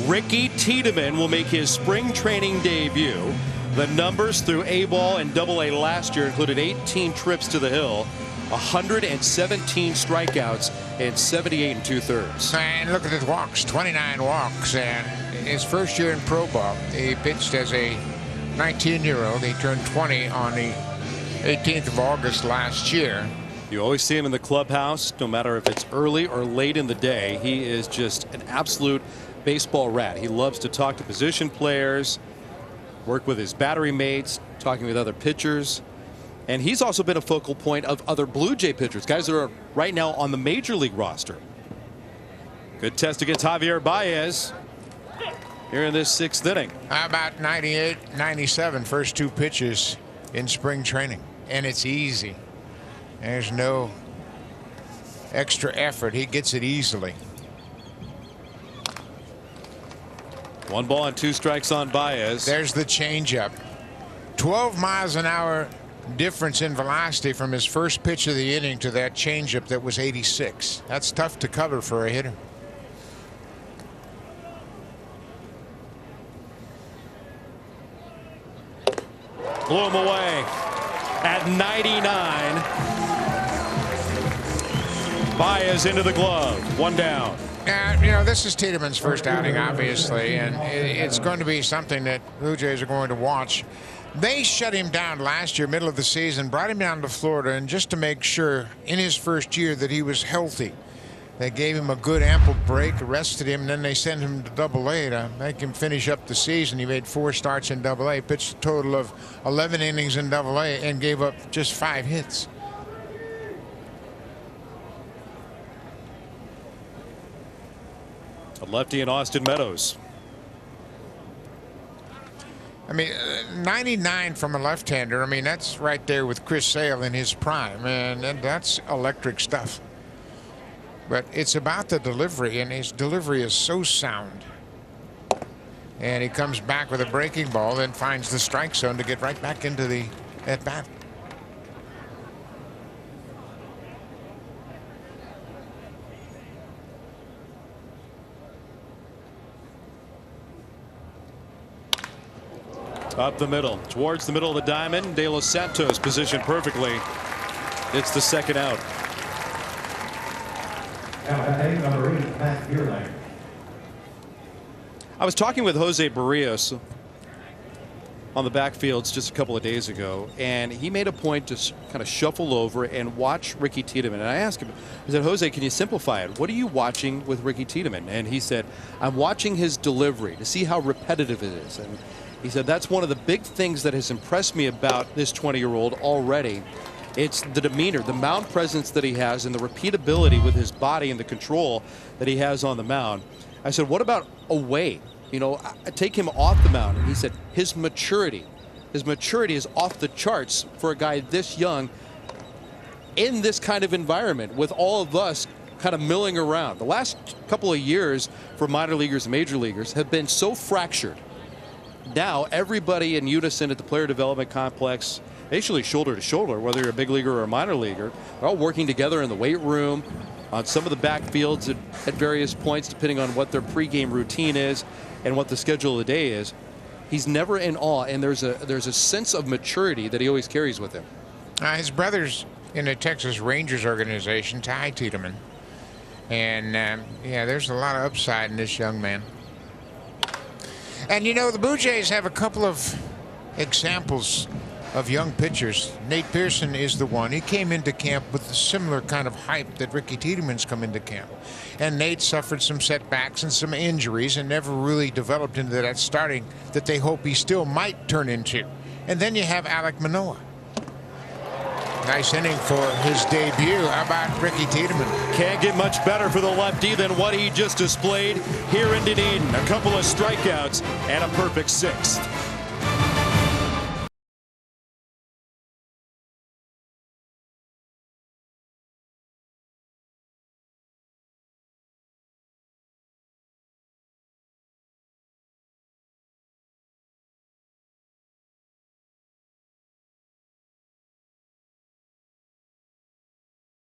Ricky Tiedemann will make his spring training debut. The numbers through A-ball and Double-A last year included 18 trips to the hill, 117 strikeouts, and 78 2/3. And look at his walks, 29 walks. And his first year in pro ball, he pitched as a 19-year-old. He turned 20 on the 18th of August last year. You always see him in the clubhouse, no matter if it's early or late in the day. He is just an absolute baseball rat. He loves to talk to position players, work with his battery mates, talking with other pitchers. And he's also been a focal point of other Blue Jay pitchers, guys that are right now on the major league roster. Good test against Javier Baez here in this 6th inning. About 98, 97, first 2 pitches in spring training. And it's easy. There's no extra effort. He gets it easily. 1 ball and 2 strikes on Baez. There's the changeup. 12 miles an hour difference in velocity from his first pitch of the inning to that changeup that was 86. That's tough to cover for a hitter. Blew him away at 99. Baez into the glove. 1 down. You know, this is Tiedemann's first outing, obviously, and it's going to be something that Blue Jays are going to watch. They shut him down last year, middle of the season, brought him down to Florida, and just to make sure in his first year that he was healthy. They gave him a good ample break, arrested him, and then they sent him to Double-A to make him finish up the season. He made 4 starts in Double-A, pitched a total of 11 innings in Double-A, and gave up just 5 hits. A lefty in Austin Meadows. I mean, 99 from a left-hander. I mean, that's right there with Chris Sale in his prime, and that's electric stuff. But it's about the delivery, and his delivery is so sound. And he comes back with a breaking ball, then finds the strike zone to get right back into the at-bat. Up the middle, towards the middle of the diamond. De Los Santos positioned perfectly. It's the 2nd out. I was talking with Jose Barrios on the backfields just a couple of days ago, and he made a point to kind of shuffle over and watch Ricky Tiedemann. And I asked him, I said, Jose, can you simplify it? What are you watching with Ricky Tiedemann? And he said, I'm watching his delivery to see how repetitive it is. And he said, that's one of the big things that has impressed me about this 20-year-old already. It's the demeanor, the mound presence that he has, and the repeatability with his body and the control that he has on the mound. I said, what about away? You know, I take him off the mound. And he said, his maturity is off the charts for a guy this young in this kind of environment with all of us kind of milling around. The last couple of years for minor leaguers and major leaguers have been so fractured. Now everybody in unison at the player development complex, basically shoulder to shoulder, whether you're a big leaguer or a minor leaguer, they're all working together in the weight room, on some of the backfields at various points, depending on what their pregame routine is and what the schedule of the day is. He's never in awe, and there's a sense of maturity that he always carries with him. His brother's in the Texas Rangers organization, Ty Tiedemann, and yeah, there's a lot of upside in this young man. And you know, the Blue Jays have a couple of examples of young pitchers. Nate Pearson is the one. He came into camp with a similar kind of hype that Ricky Tiedemann's come into camp. And Nate suffered some setbacks and some injuries and never really developed into that starting that they hope he still might turn into. And then you have Alek Manoah. Nice inning for his debut. How about Ricky Tiedemann? Can't get much better for the lefty than what he just displayed here in Dunedin. A couple of strikeouts and a perfect 6th.